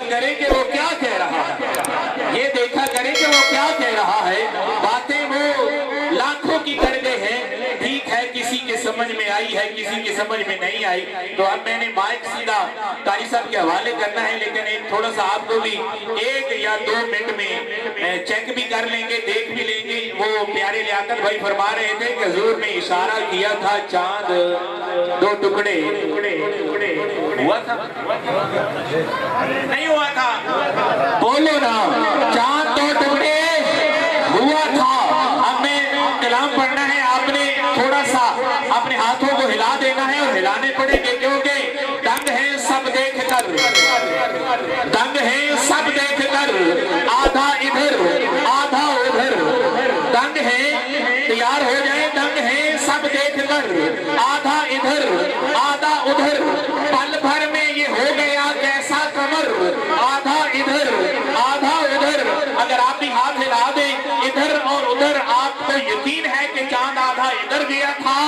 करें कि वो क्या कह रहा है, ये देखा करें कि वो क्या कह रहा है। बातें वो लाखों की करते हैं, ठीक है, किसी के समझ में आई है, किसी के समझ में नहीं आई। तो अब मैंने माइक सीधा कारी साहब के हवाले करना है, लेकिन एक थोड़ा सा आपको भी 1 या 2 मिनट में चेक भी कर लेंगे, देख भी लेंगे। वो प्यारे लियाकत भाई फरमा रहे थे कि हुजूर ने इशारा किया था, चांद 2 टुकड़े हुआ था, नहीं हुआ था, बोलो ना, चांद 2 टुकड़े हुआ था। अब मैं कलाम पढ़ना है, आपने थोड़ा सा अपने हाथों को हिला देना है और हिलाने पड़ेंगे, क्योंकि दंग है सब देख कर, दंग है सब देख कर, आधा इधर आधा उधर, दंग है, तैयार हो जाए, दंग है सब देख कर, आधा इधर आधा उधर, पल भर में ये हो गया कैसा कमर, आधा इधर आधा उधर। अगर आप भी हाथ हिला दें इधर और उधर, आपको यकीन है कि चांद आधा इधर गया था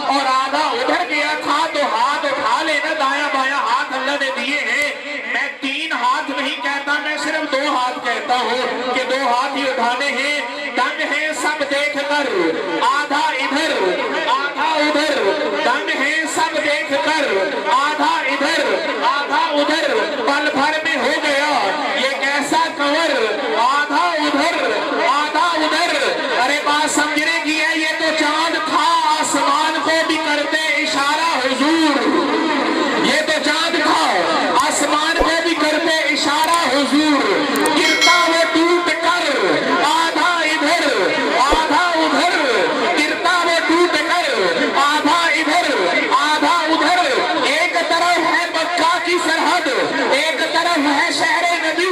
और आधा उधर गया था। तो हाथ उठा लेना, दाया बाया हाथ अल्लाह ने दिए हैं। मैं 3 हाथ नहीं कहता, मैं सिर्फ 2 हाथ कहता हूँ कि 2 हाथ ही उठाने हैं। दंग है सब देख कर, आधा इधर आधा उधर, दंग है सब देख कर, आधा इधर आधा उधर, पल भर में हो गया ये कैसा कंवर, आधा उधर आधा उधर। अरे बात समझने की है, ये तो चांद था, आसमान को भी करते इशारा हुजूर, ये तो चांद था, आसमान को भी करते इशारा हुजूर, गिरता वो टूट कर, आधा इधर आधा उधर, गिरता वो टूट कर, आधा इधर आधा उधर। एक तरफ है मक्का की सरहद, एक तरफ है शहरे नबी,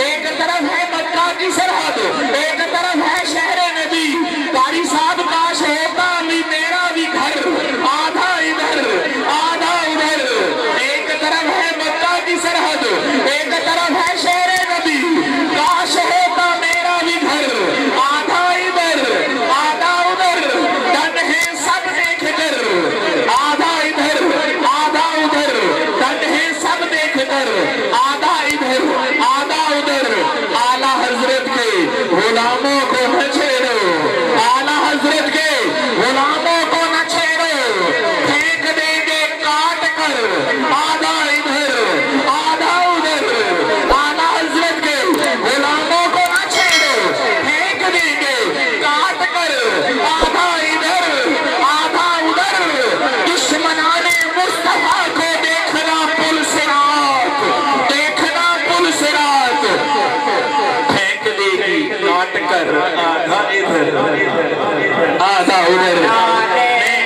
एक तरफ है मक्का की सरहद, एक तरफ है शहरे नबी। कारी साहब काश होता भी मेरा भी घर, आधा इधर आधा उधर, एक तरफ है मक्का की सरहद, एक तरफ है शहरे नबी। काश होता मेरा भी घर, आधा इधर आधा उधर, दंग है सब देख कर, आधा इधर आधा उधर, दंग है सब देख कर, आधा इधर आधा उधर। आला हजरत के गुलामों को न छेड़ो, आला हजरत के गुलामों को न छेड़ो, फेंक देंगे काट कर, आधा इधर आधा उधर। आला हजरत के गुलामों को न छेड़ो, फेंक देंगे काट कर, आधा इधर आधा उधर। दुश्मनाने मुस्तफा को देखना पुल सिरात, देखना पुल सिरात, फेंक देगी काट कर, आधा इधर आधा उधर।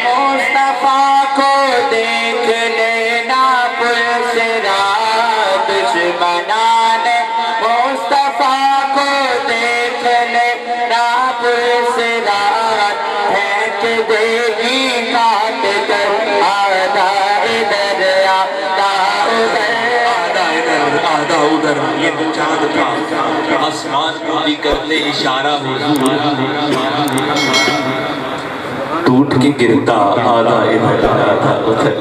मुस्तफा को देख लेना पुल सिरात, दुश्मनाने मुस्तफा को देख लेना पुल सिरात, फेंक देगी काट कर, आधा इधर आधा उधर, आधा इधर आधा उधर। ये तो चांद था, आसमान को भी करते इशारा हुजूर, टूट के गिरता आधा इधर आधा उधर।